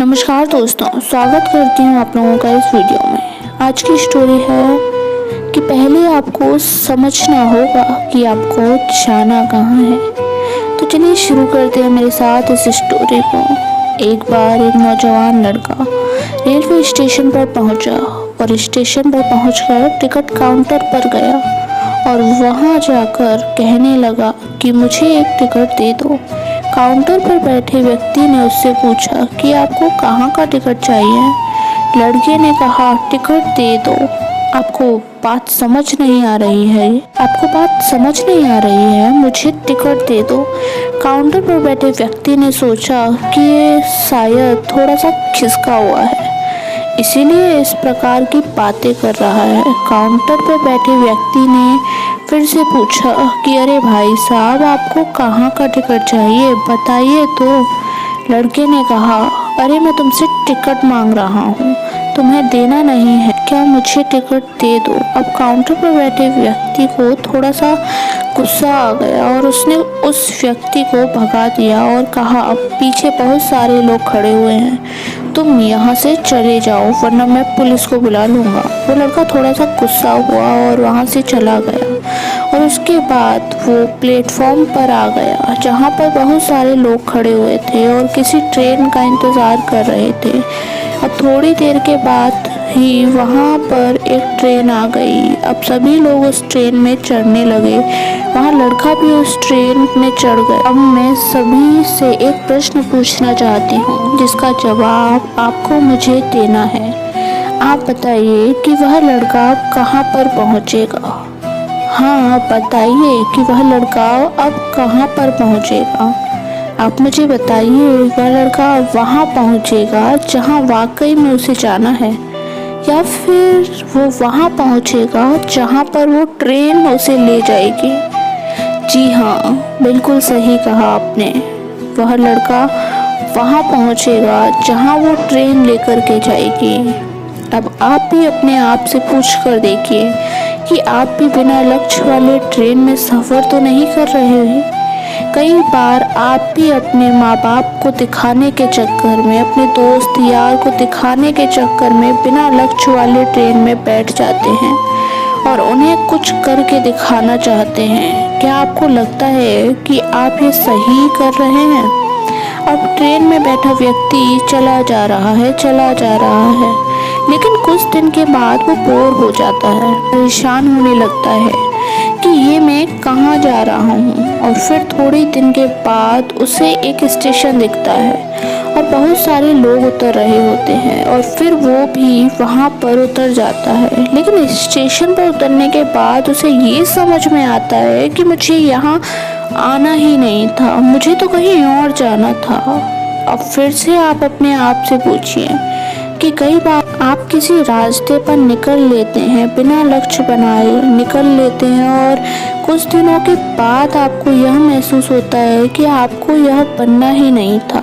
नमस्कार दोस्तों, स्वागत करती हूँ आप लोगों का इस वीडियो में। आज की स्टोरी है कि पहले आपको समझना होगा कि आपको जाना कहाँ है। तो चलिए शुरू करते हैं मेरे साथ इस स्टोरी को। एक बार एक नौजवान लड़का रेलवे स्टेशन पर पहुंचा और स्टेशन पर पहुंचकर टिकट काउंटर पर गया और वहां जाकर कहने लगा कि मुझे एक टिकट दे दो। काउंटर पर बैठे व्यक्ति ने उससे पूछा कि आपको कहाँ का टिकट चाहिए। लड़के ने कहा, टिकट दे दो। आपको बात समझ नहीं आ रही है? मुझे टिकट दे दो। काउंटर पर बैठे व्यक्ति ने सोचा कि ये शायद थोड़ा सा खिसका हुआ है, इसीलिए इस प्रकार की बातें कर रहा है। काउंटर पर बैठे व्यक्ति ने फिर से पूछा कि अरे भाई साहब, आपको कहाँ का टिकट चाहिए, बताइए तो। लड़के ने कहा, अरे मैं तुमसे टिकट मांग रहा हूँ, तुम्हें देना नहीं है क्या? मुझे टिकट दे दो। अब काउंटर पर बैठे व्यक्ति को थोड़ा सा गुस्सा आ गया और उसने उस व्यक्ति को भगा दिया और कहा, अब पीछे बहुत सारे लोग खड़े हुए हैं, तुम यहाँ से चले जाओ वरना मैं पुलिस को बुला लूँगा। वो लड़का थोड़ा सा गुस्सा हुआ और वहाँ से चला गया और उसके बाद वो प्लेटफॉर्म पर आ गया जहाँ पर बहुत सारे लोग खड़े हुए थे और किसी ट्रेन का इंतज़ार कर रहे थे। और थोड़ी देर के बाद ही वहाँ पर एक ट्रेन आ गई। अब सभी लोग उस ट्रेन में चढ़ने लगे, वहाँ लड़का भी उस ट्रेन में चढ़ गया। अब मैं सभी से एक प्रश्न पूछना चाहती हूँ जिसका जवाब आपको मुझे देना है। आप बताइए कि वह लड़का कहाँ पर पहुँचेगा। हाँ, बताइए कि वह लड़का अब कहाँ पर पहुँचेगा। आप मुझे बताइए, वह लड़का वहाँ पहुँचेगा जहाँ वाकई में उसे जाना है, या फिर वो वहाँ पहुँचेगा जहाँ पर वो ट्रेन उसे ले जाएगी। जी हाँ, बिल्कुल सही कहा आपने। वह लड़का वहाँ पहुँचेगा जहाँ वो ट्रेन लेकर के जाएगी। अब आप भी अपने आप से पूछ कर देखिए कि आप भी बिना लक्ष्य वाले ट्रेन में सफ़र तो नहीं कर रहे हैं। कई बार आप भी अपने माँ बाप को दिखाने के चक्कर में, अपने दोस्त यार को दिखाने के चक्कर में बिना लक्ष्य वाले ट्रेन में बैठ जाते हैं और उन्हें कुछ करके दिखाना चाहते हैं। क्या आपको लगता है कि आप ये सही कर रहे हैं? अब ट्रेन में बैठा व्यक्ति चला जा रहा है, लेकिन कुछ दिन के बाद वो बोर हो जाता है, परेशान होने लगता है कि ये मैं कहाँ जा रहा हूँ। और फिर थोड़े दिन के बाद उसे एक स्टेशन दिखता है और बहुत सारे लोग उतर रहे होते हैं और फिर वो भी वहाँ पर उतर जाता है। लेकिन स्टेशन पर उतरने के बाद उसे ये समझ में आता है कि मुझे यहाँ आना ही नहीं था, मुझे तो कहीं और जाना था। अब फिर से आप अपने आप से पूछिए कि कई बार आप किसी रास्ते पर निकल लेते हैं, बिना लक्ष्य बनाए निकल लेते हैं और कुछ दिनों के बाद आपको यह महसूस होता है कि आपको यह बनना ही नहीं था,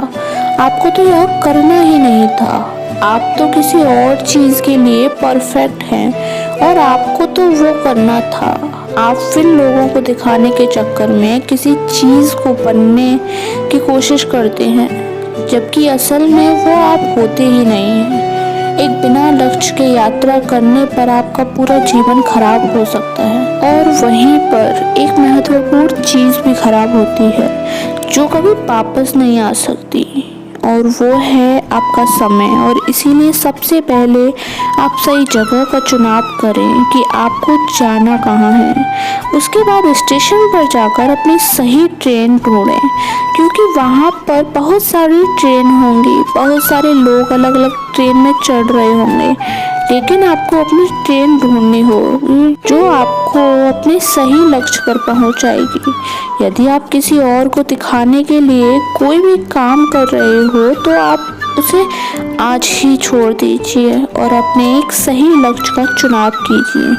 आपको तो यह करना ही नहीं था। आप तो किसी और चीज़ के लिए परफेक्ट हैं और आपको तो वो करना था। आप फिर लोगों को दिखाने के चक्कर में किसी चीज़ को बनने की कोशिश करते हैं, जबकि असल में वो आप होते ही नहीं हैं। एक बिना लक्ष्य के यात्रा करने पर आपका पूरा जीवन खराब हो सकता है और वहीं पर एक महत्वपूर्ण चीज़ भी खराब होती है जो कभी वापस नहीं आ सकती, और वो है आपका समय। और इसीलिए सबसे पहले आप सही जगह का चुनाव करें कि आपको जाना कहाँ है। उसके बाद स्टेशन पर जाकर अपनी सही ट्रेन ढूंढें, क्योंकि वहाँ पर बहुत सारी ट्रेन होंगी, बहुत सारे लोग अलग अलग ट्रेन में चढ़ रहे होंगे, लेकिन आपको अपनी ट्रेन ढूंढनी होगी जो आपको अपने सही लक्ष्य पर पहुंचाएगी। यदि आप किसी और को दिखाने के लिए कोई भी काम कर रहे हो तो आप उसे आज ही छोड़ दीजिए और अपने एक सही लक्ष्य का चुनाव कीजिए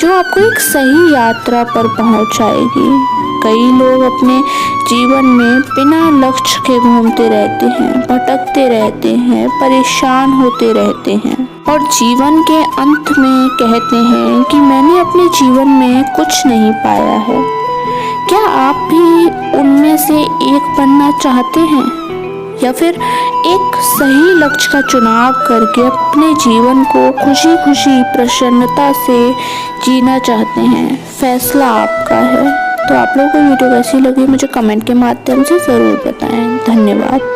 जो आपको एक सही यात्रा पर पहुंचाएगी। कई लोग अपने जीवन में बिना लक्ष्य के घूमते रहते हैं, भटकते रहते हैं, परेशान होते रहते हैं और जीवन के अंत में कहते हैं कि मैंने अपने जीवन में कुछ नहीं पाया है। क्या आप भी उनमें से एक बनना चाहते हैं? या फिर एक सही लक्ष्य का चुनाव करके अपने जीवन को खुशी खुशी प्रसन्नता से जीना चाहते हैं, फैसला आपका है। तो आप लोगों को वीडियो कैसी लगी मुझे कमेंट के माध्यम से ज़रूर बताएं। धन्यवाद।